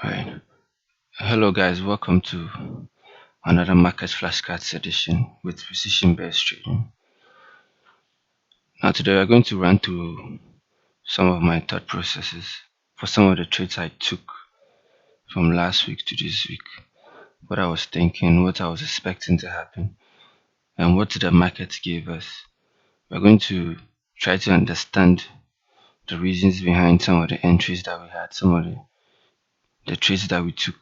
Right. Hello, guys. Welcome to another market flashcards edition with precision based trading. Now, today we're going to run through some of my thought processes for some of the trades I took from last week to this week. What I was thinking, what I was expecting to happen, and what the market gave us. We're going to try to understand the reasons behind some of the entries that we had, some of the trades that we took,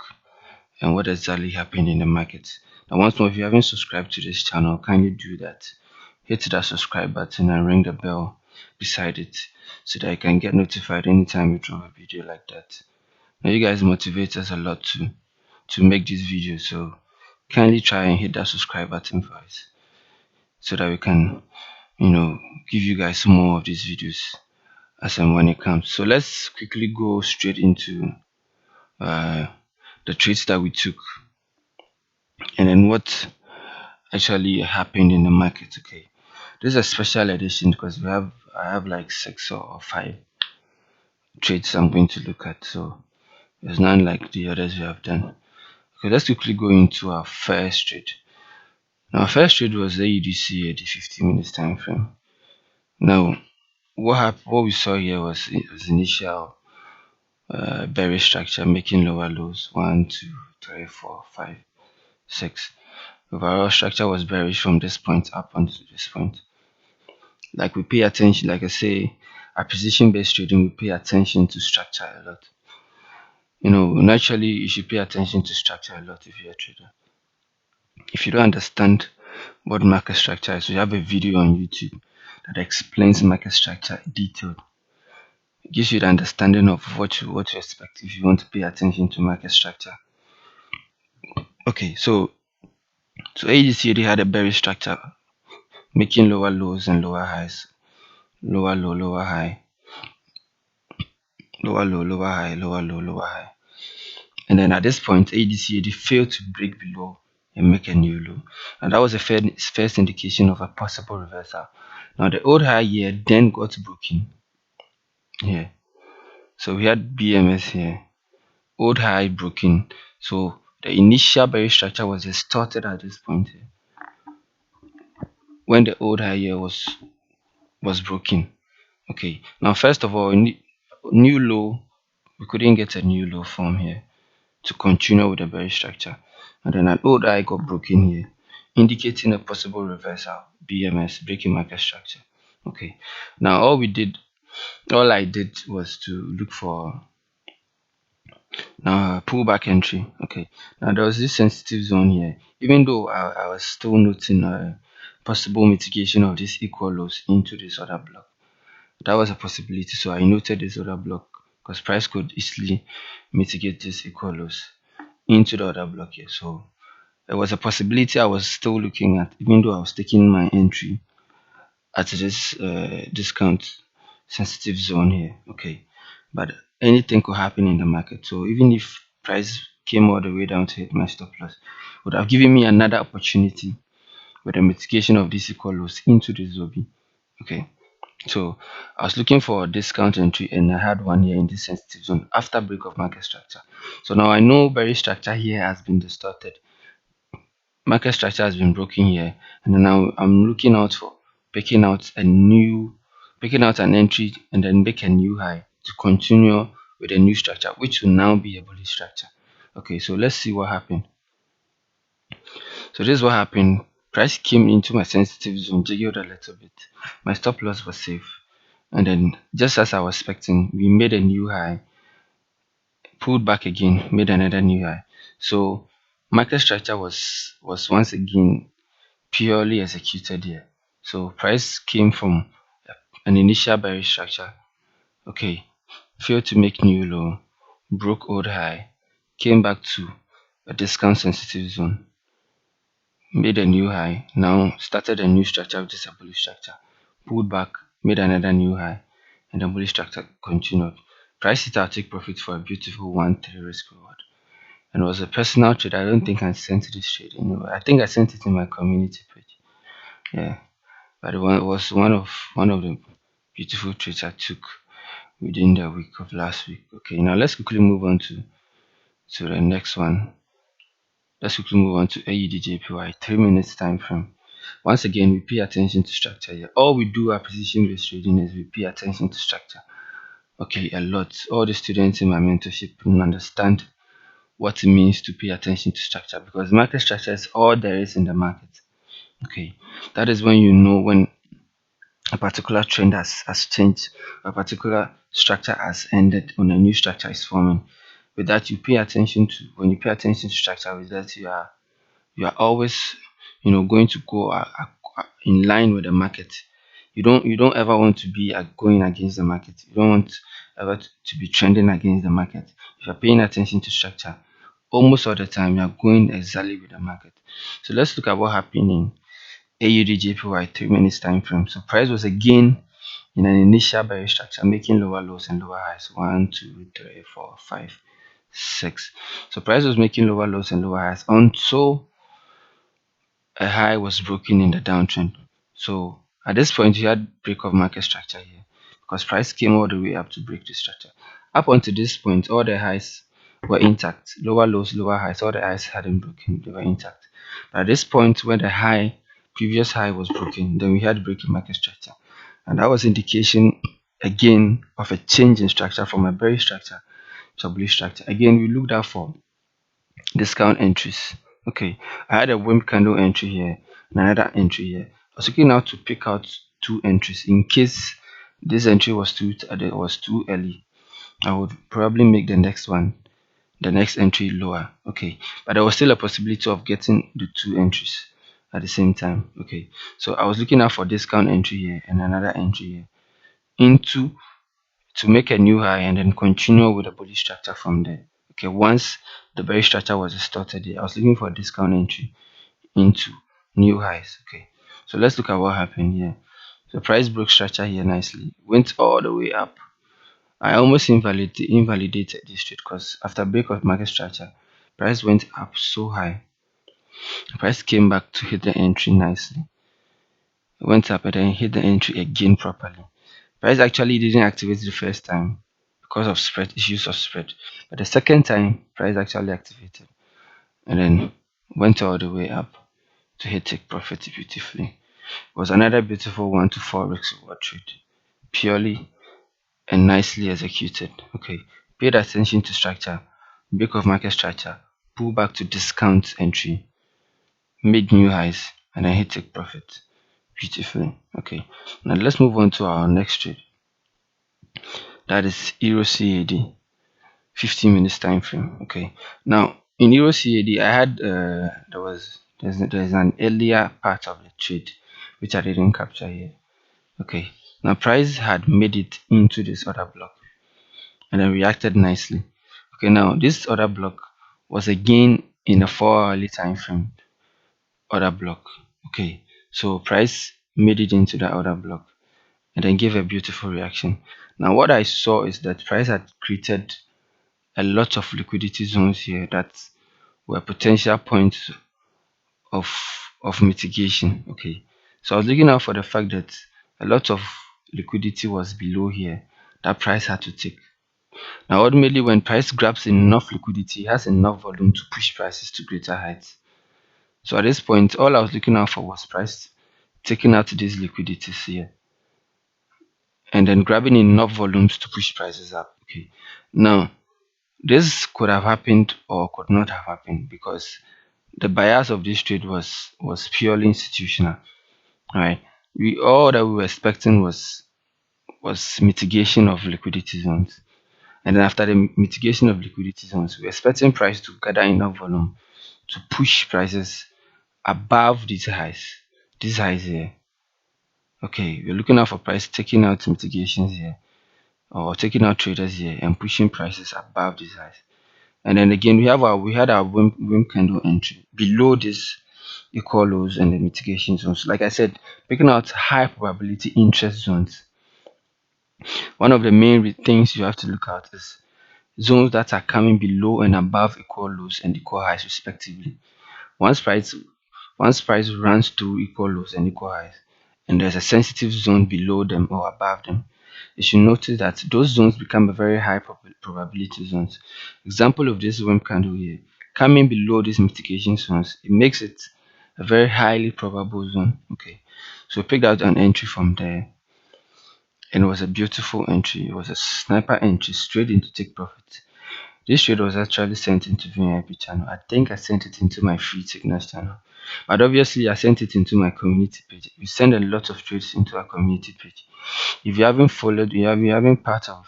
and what exactly happened in the market. Now, once more, if you haven't subscribed to this channel, kindly do that. Hit that subscribe button and ring the bell beside it so that you can get notified anytime we drop a video like that. Now, you guys motivate us a lot to make this video, so kindly try and hit that subscribe button for us so that we can, give you guys more of these videos as and when it comes. So let's quickly go straight into uh, the trades that we took and then what actually happened in the market. Okay, this is a special edition because I have like six or five trades I'm going to look at, so it's not like the others we have done. Okay, let's quickly go into our first trade. Now, our first trade was the UDC at the 50 minutes time frame. Now, what we saw here was initial bearish structure making lower lows 1, 2, 3, 4, 5, 6. Overall structure was bearish from this point up onto this point. Like we pay attention, like I say, our precision based trading, we pay attention to structure a lot. Naturally you should pay attention to structure a lot if you're a trader. If you don't understand what market structure is, we have a video on YouTube that explains market structure detailed. It gives you the understanding of what to expect if you want to pay attention to market structure. Okay, so ADC had a bearish structure, making lower lows and lower highs, lower low, lower high, lower low, lower high, lower low, lower high. And then at this point, ADCAD failed to break below and make a new low. And that was the first indication of a possible reversal. Now the old high here then got broken here. So we had BMS here, old high broken. So the initial bearish structure was distorted at this point here when the old high here was broken. Okay, now first of all, new low, we couldn't get a new low from here to continue with the bearish structure, and then an old high got broken here, indicating a possible reversal, BMS, breaking market structure. Okay, now all I did was to look for now pullback entry. Okay, now there was this sensitive zone here, even though I was still noting a possible mitigation of this equal lows into this other block. That was a possibility, so I noted this other block because price could easily mitigate this equal lows into the other block here. So there was a possibility I was still looking at, even though I was taking my entry at this discount sensitive zone here. Okay, but anything could happen in the market. So even if price came all the way down to hit my stop loss, would have given me another opportunity with the mitigation of this equal lows into the Zobi. Okay, so I was looking for a discount entry and I had one here in this sensitive zone after break of market structure. So now I know bearish structure here has been distorted. Market structure has been broken here, and now I'm looking out for picking out an entry and then make a new high to continue with a new structure, which will now be a bullish structure. Okay, so let's see what happened. So this is what happened. Price came into my sensitive zone, jiggled a little bit. My stop loss was safe. And then just as I was expecting, we made a new high, pulled back again, made another new high. So market structure was once again purely executed here. So price came from an initial bearish structure. Okay, failed to make new low, broke old high, came back to a discount sensitive zone, made a new high, now started a new structure, which is a bullish structure, pulled back, made another new high, and the bullish structure continued. Price hit our take profit for a beautiful 1-3 risk reward. And it was a personal trade. I don't think I sent this trade anywhere. I think I sent it in my community page. Yeah. But it was one of the beautiful trades I took within the week of last week. Okay, now let's quickly move on to to the next one. Let's quickly move on to AUDJPY, 3 minutes time frame. Once again, we pay attention to structure here. All we do at precision based trading is we pay attention to structure. Okay, a lot. All the students in my mentorship will understand what it means to pay attention to structure, because market structure is all there is in the market. Okay, that is when you know when a particular trend has changed, a particular structure has ended, when a new structure is forming. With that, you pay attention to, when you pay attention to structure, with that you are always going to go in line with the market. You don't ever want to be going against the market. You don't want ever to be trending against the market. If you're paying attention to structure, almost all the time you're going exactly with the market. So let's look at what happened in AUDJPY 3 minutes time frame. So price was again in an initial bearish structure, making lower lows and lower highs. 1, 2, 3, 4, 5, 6. So price was making lower lows and lower highs until a high was broken in the downtrend. So at this point, you had break of market structure here, because price came all the way up to break the structure. Up until this point, all the highs were intact. Lower lows, lower highs, all the highs hadn't broken, they were intact. But at this point, when the previous high was broken, then we had breaking market structure. And that was indication again of a change in structure from a bearish structure to a bullish structure. Again, we looked out for discount entries. Okay, I had a wimp candle entry here and another entry here. I was looking out to pick out two entries in case this entry was too early. I would probably make the next entry lower. Okay, but there was still a possibility of getting the two entries at the same time. Okay, so I was looking out for discount entry here and another entry here into to make a new high and then continue with the bullish structure from there. Okay, once the bearish structure was distorted here, I was looking for a discount entry into new highs. Okay, so let's look at what happened here. So price broke structure here nicely, went all the way up. I almost invalidated this trade because after break of market structure, price went up so high. Price came back to hit the entry nicely. It went up and then hit the entry again properly. Price actually didn't activate the first time because of issues of spread. But the second time, price actually activated and then went all the way up to hit take profit beautifully. It was another beautiful 1 to 4 weeks reward trade. Purely and nicely executed. Okay. Paid attention to structure, break of market structure, pull back to discount entry, made new highs, and then hit take profit. Beautifully. Okay. Now let's move on to our next trade. That is Euro CAD. 15 minutes time frame. Okay, now in Euro CAD I had there's an earlier part of the trade which I didn't capture here. Okay, now price had made it into this other block and then reacted nicely. Okay, now this other block was again in a 4 hourly time frame other block. Okay, so price made it into that other block and then gave a beautiful reaction. Now what I saw is that price had created a lot of liquidity zones here that were potential points of mitigation. Okay, so I was looking out for the fact that a lot of liquidity was below here that price had to take. Now ultimately, when price grabs enough liquidity, it has enough volume to push prices to greater heights. So at this point, all I was looking out for was price taking out these liquidities here and then grabbing enough volumes to push prices up. Okay, now this could have happened or could not have happened because the bias of this trade was purely institutional. All right, all that we were expecting was mitigation of liquidity zones, and then after the mitigation of liquidity zones, we were expecting price to gather enough volume to push prices above these highs. These highs here. Okay, we're looking out for price taking out mitigations here or taking out traders here and pushing prices above these highs. And then again, we had our wimp candle entry below this equal lows and the mitigation zones. Like I said, picking out high probability interest zones. One of the main things you have to look at is zones that are coming below and above equal lows and equal highs respectively. Once price runs through equal lows and equal highs, and there's a sensitive zone below them or above them, you should notice that those zones become a very high probability zones. Example of this one candle here, coming below these mitigation zones, it makes it a very highly probable zone. Okay, so picked out an entry from there, and it was a beautiful entry. It was a sniper entry straight into take profit. This trade was actually sent into VIP channel. I think I sent it into my free signals channel. But obviously I sent it into my community page. We send a lot of trades into our community page. If you haven't followed, you haven't part of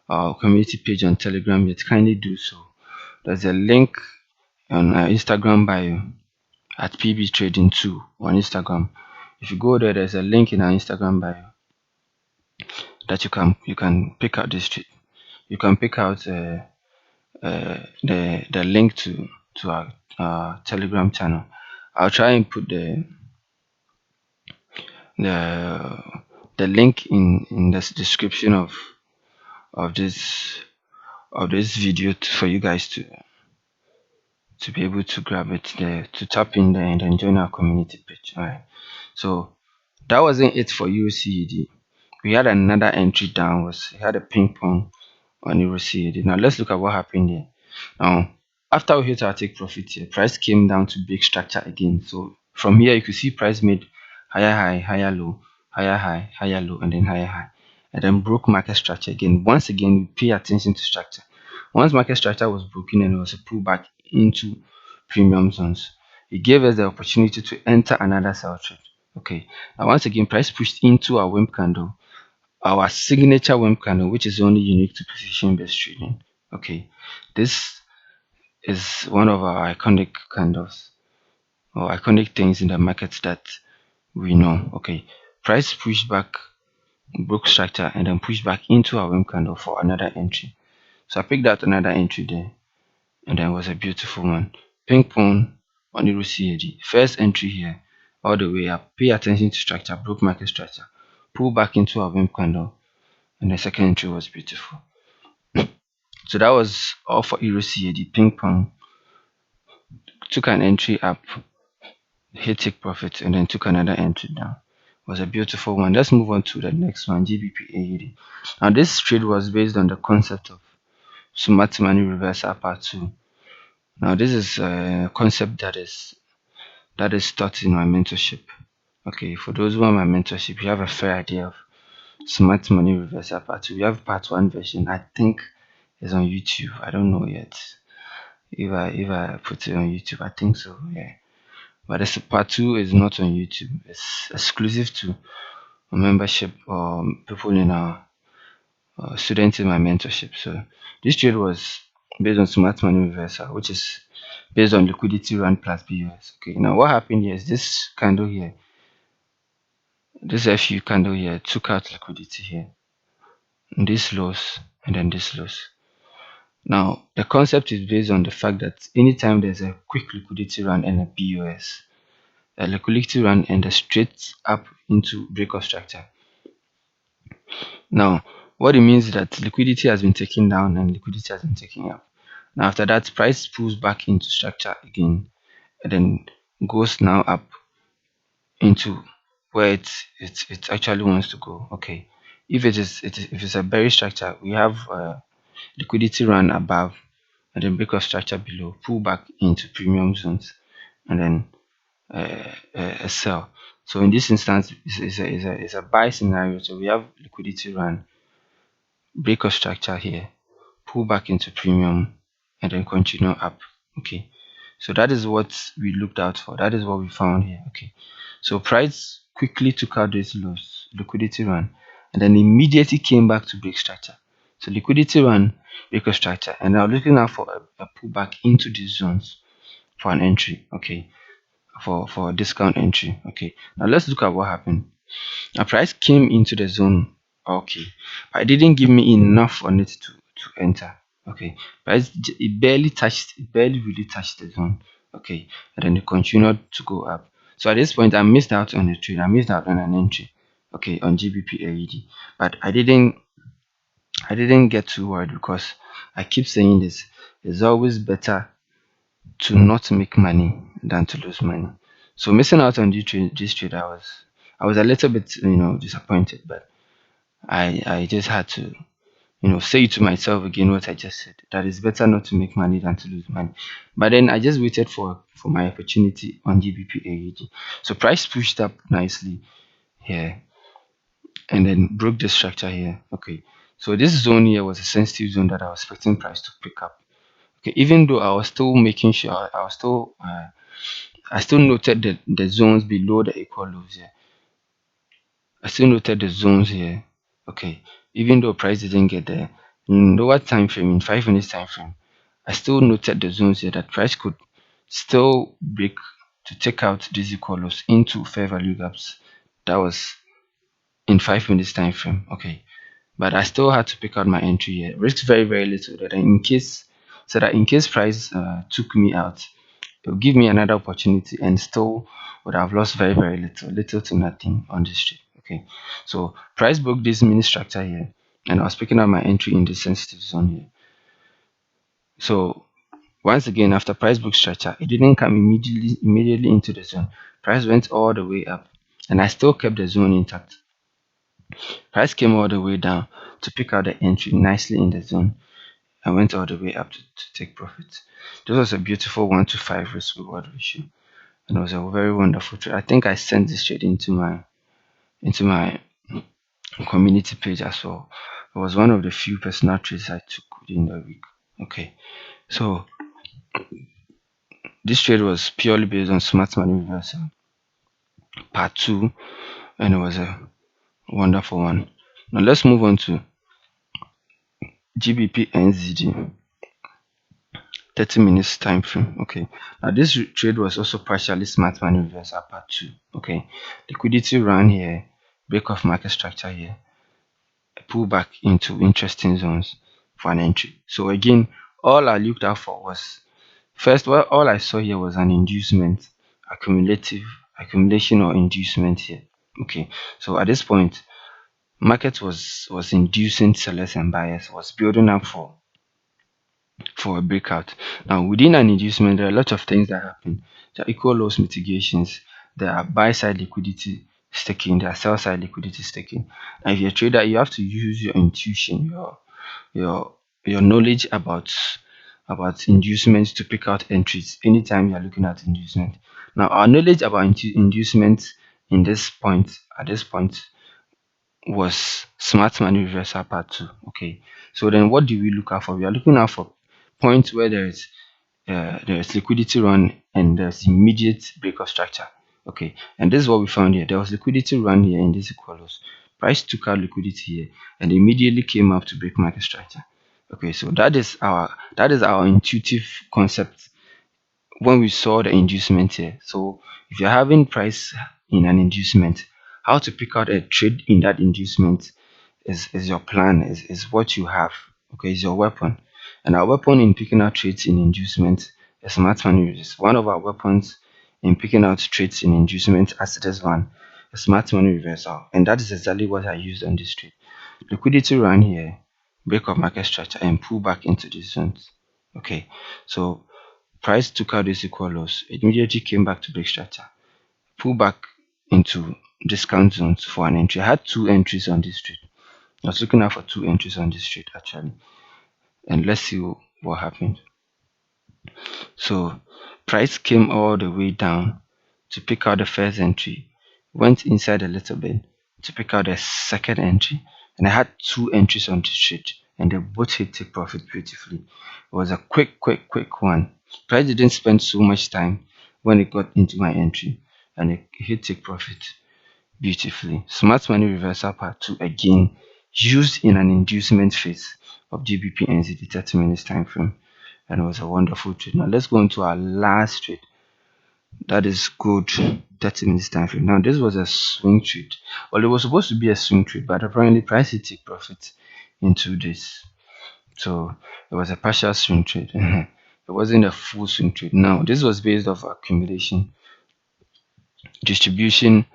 our community page on Telegram yet, kindly do so. There's a link on our Instagram bio at PB Trading 2 on Instagram. If you go there, there's a link in our Instagram bio that you can pick out this trade. You can pick out the link to our Telegram channel. I'll try and put the the link in the description of this of this video for you guys to be able to grab it there, to tap in there and then join our community page. All right. So that wasn't it for UCAD. We had another entry downwards. We had a ping pong on UCAD. Now let's look at what happened here. Now, after we hit our take profit here, price came down to big structure again. So from here, you could see price made higher high, higher low, higher high, higher low, and then higher high, and then broke market structure again. Once again, we pay attention to structure. Once market structure was broken and it was a pullback into premium zones, it gave us the opportunity to enter another sell trade. Okay. Now once again, price pushed into our WIMP candle, our signature WIMP candle, which is only unique to precision based trading. Okay. This is one of our iconic candles or iconic things in the market that we know. Okay, price pushed back, broke structure, and then pushed back into our WIM candle for another entry. So I picked out another entry there, and then it was a beautiful one. Ping pong on Euro CAD. First entry here, all the way up. Pay attention to structure, broke market structure, pull back into our WIM candle, and the second entry was beautiful. So that was all for Euro CAD. Ping pong took an entry up, hit take profit, and then took another entry down. It was a beautiful one. Let's move on to the next one, GBP AUD. Now this trade was based on the concept of smart money reversal part 2. Now this is a concept that is taught in my mentorship. Okay, for those who are my mentorship, you have a fair idea of smart money reversal part 2. We have part 1 version. I think it's on YouTube. I don't know yet. If I put it on YouTube, I think so. Yeah. But this part 2 is not on YouTube. It's exclusive to membership or people in our students in my mentorship. So this trade was based on smart money reversal, which is based on liquidity run plus BUS. Okay, now what happened here is this candle here, this FU candle here took out liquidity here, and this loss, and then this loss. Now the concept is based on the fact that anytime there's a quick liquidity run and a BUS, a liquidity run and a straight up into break of structure. Now, what it means is that liquidity has been taken down and liquidity has been taken up. Now, after that, price pulls back into structure again and then goes now up into where it actually wants to go. Okay, if it's a berry structure, we have liquidity run above and then break of structure below, pull back into premium zones, and then a sell. So in this instance, it's a buy scenario. So we have liquidity run, break of structure here, pull back into premium, and then continue up. Okay, so that is what we looked out for. That is what we found here. Okay, so price quickly took out this loss, liquidity run, and then immediately came back to break structure. So liquidity run, break of structure, and now looking out for a pullback into these zones for an entry. Okay, for a discount entry. Okay, now let's look at what happened. Now price came into the zone. Okay, but it didn't give me enough on it to enter. Okay, price it barely really touched the zone. Okay, and then it continued to go up. So at this point I missed out on a trade. I missed out on an entry. Okay, on GBP AED, but I didn't get too worried because I keep saying this. It's always better to not make money than to lose money. So missing out on this trade, I was a little bit disappointed, but I just had to, say to myself again what I just said. That it's better not to make money than to lose money. But then I just waited for my opportunity on GBP AED. So price pushed up nicely here and then broke the structure here. Okay. So this zone here was a sensitive zone that I was expecting price to pick up. Okay, even though I was still making sure I still noted the zones below the equal lows here. I still noted the zones here. Okay, even though price didn't get there in lower time frame, in 5 minutes time frame, I still noted the zones here that price could still break to take out these equal lows into fair value gaps. That was in 5 minutes time frame. Okay, but I still had to pick out my entry here. Risk very little that in case price took me out, it will give me another opportunity and still would have lost very little to nothing on this trade. Okay, so price broke this mini structure here, and I was picking up my entry in the sensitive zone here. So once again, after price broke structure, it didn't come immediately into the zone. Price went all the way up, and I still kept the zone intact. Price came all the way down to pick out the entry nicely in the zone. I went all the way up to take profit. This was a beautiful 1 to 5 risk reward ratio, and it was a very wonderful trade. I think I sent this trade into my community page as well. It was one of the few personal trades I took within the week. Okay, so this trade was purely based on smart money reversal part two, and it was a wonderful one. Now let's move on to GBP NZD 30 minutes time frame. Okay, now this trade was also partially smart money reversal part two. Okay, liquidity ran here, break of market structure here, pull back into interesting zones for an entry. So again, all I looked out for was first, well, all I saw here was an inducement, accumulation or inducement here. Okay, so at this point, market was inducing sellers and buyers, was building up for a breakout. Now, within an inducement, there are a lot of things that happen. There are equal loss mitigations, there are buy side liquidity staking, there are sell side liquidity staking. Now, if you're a trader, you have to use your intuition, your your knowledge about inducements to pick out entries anytime you're looking at inducement. Now, our knowledge about inducement at this point was smart money reversal part two. Okay, so then what do we look out for? We are looking out for points where there is liquidity run and there's immediate break of structure. Okay, and this is what we found here. There was liquidity run here in this equals. Price took out liquidity here and immediately came up to break market structure. Okay, so that is our intuitive concept when we saw the inducement here. So if you're having price in an inducement, how to pick out a trade in that inducement is your plan, is what you have. Okay, is your weapon. And our weapon in picking out trades in inducement is smart money. Is one of our weapons in picking out trades in inducement as this one, a smart money reversal. And that is exactly what I used on this trade. Liquidity run here, break of market structure and pull back into these zones. Okay, so price took out this equal loss, it immediately came back to break structure, pull back into discount zones for an entry. I had two entries on this trade. I was looking out for two entries on this trade actually, and let's see what happened. So price came all the way down to pick out the first entry, went inside a little bit to pick out the second entry, and I had two entries on this trade, and they both hit take profit beautifully. It was a quick one. Price didn't spend so much time when it got into my entry, and it hit take profit beautifully. Smart money reversal part two again used in an inducement phase of GBP NZD 30 minutes time frame, and it was a wonderful trade. Now let's go into our last trade, that is good 30 minutes time frame. Now this was a swing trade. Well, it was supposed to be a swing trade, but apparently price did take profit in 2 days. So it was a partial swing trade. It wasn't a full swing trade. Now this was based off accumulation, distribution,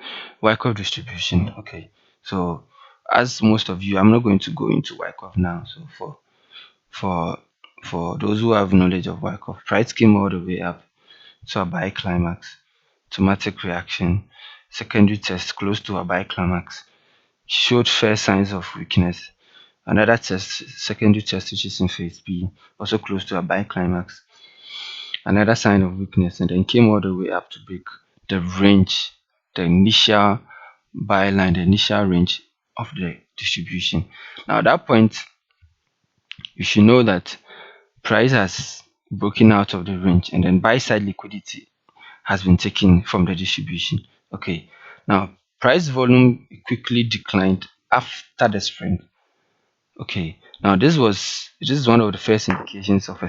Wyckoff distribution. Okay, so as most of you, I'm not going to go into Wyckoff now. So for for those who have knowledge of Wyckoff, price came all the way up to a buy climax, automatic reaction, secondary test close to a buy climax, showed fair signs of weakness. Another test, secondary test, which is in phase B, also close to a buy climax. Another sign of weakness, and then came all the way up to break the range, the initial buy line, the initial range of the distribution. Now, at that point, you should know that price has broken out of the range, and then buy side liquidity has been taken from the distribution. Okay, now price volume quickly declined after the spring. Okay, now this is one of the first indications of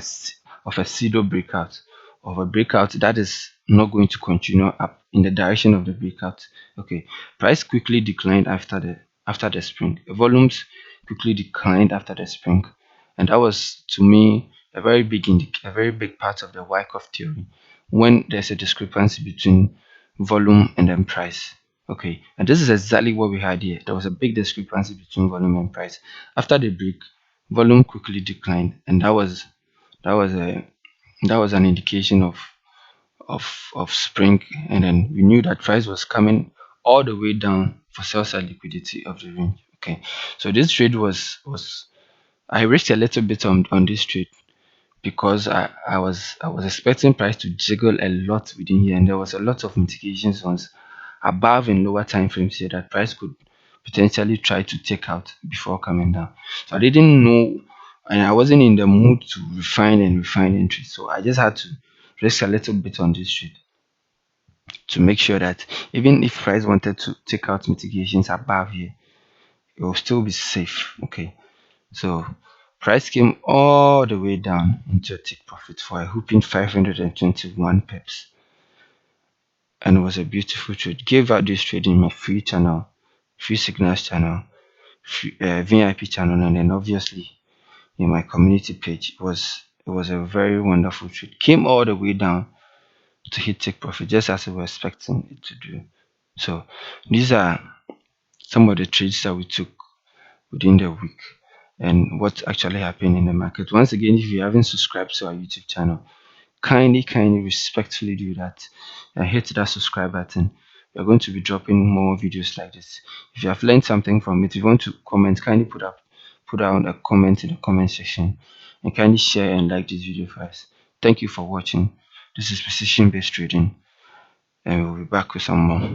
of a pseudo breakout, of a breakout that is not going to continue up in the direction of the breakout. Okay, price quickly declined after the spring. Volumes quickly declined after the spring, and that was to me a very big part of the Wyckoff theory. When there's a discrepancy between volume and then price. Okay, and this is exactly what we had here. There was a big discrepancy between volume and price. After the break, volume quickly declined, and that was a that was an indication of spring. And then we knew that price was coming all the way down for sell side liquidity of the range. Okay, so this trade was I risked a little bit on this trade because I was expecting price to jiggle a lot within here, and there was a lot of mitigation zones above and lower time frames here that price could potentially try to take out before coming down. So I didn't know, and I wasn't in the mood to refine entries. So I just had to risk a little bit on this trade to make sure that even if price wanted to take out mitigations above here, it will still be safe. Okay. So price came all the way down into a take profit for a whooping 521 pips, and it was a beautiful trade. Gave out this trade in my free channel, free signals channel, free, VIP channel, and then obviously in my community page. It was a very wonderful trade. Came all the way down to hit take profit just as we were expecting it to do. So these are some of the trades that we took within the week and what actually happened in the market. Once again, if you haven't subscribed to our YouTube channel, kindly respectfully do that and hit that subscribe button. We're going to be dropping more videos like this. If you have learned something from it, if you want to comment, kindly put down a comment in the comment section, and kindly share and like this video for us. Thank you for watching. This is precision based trading, and we'll be back with some more.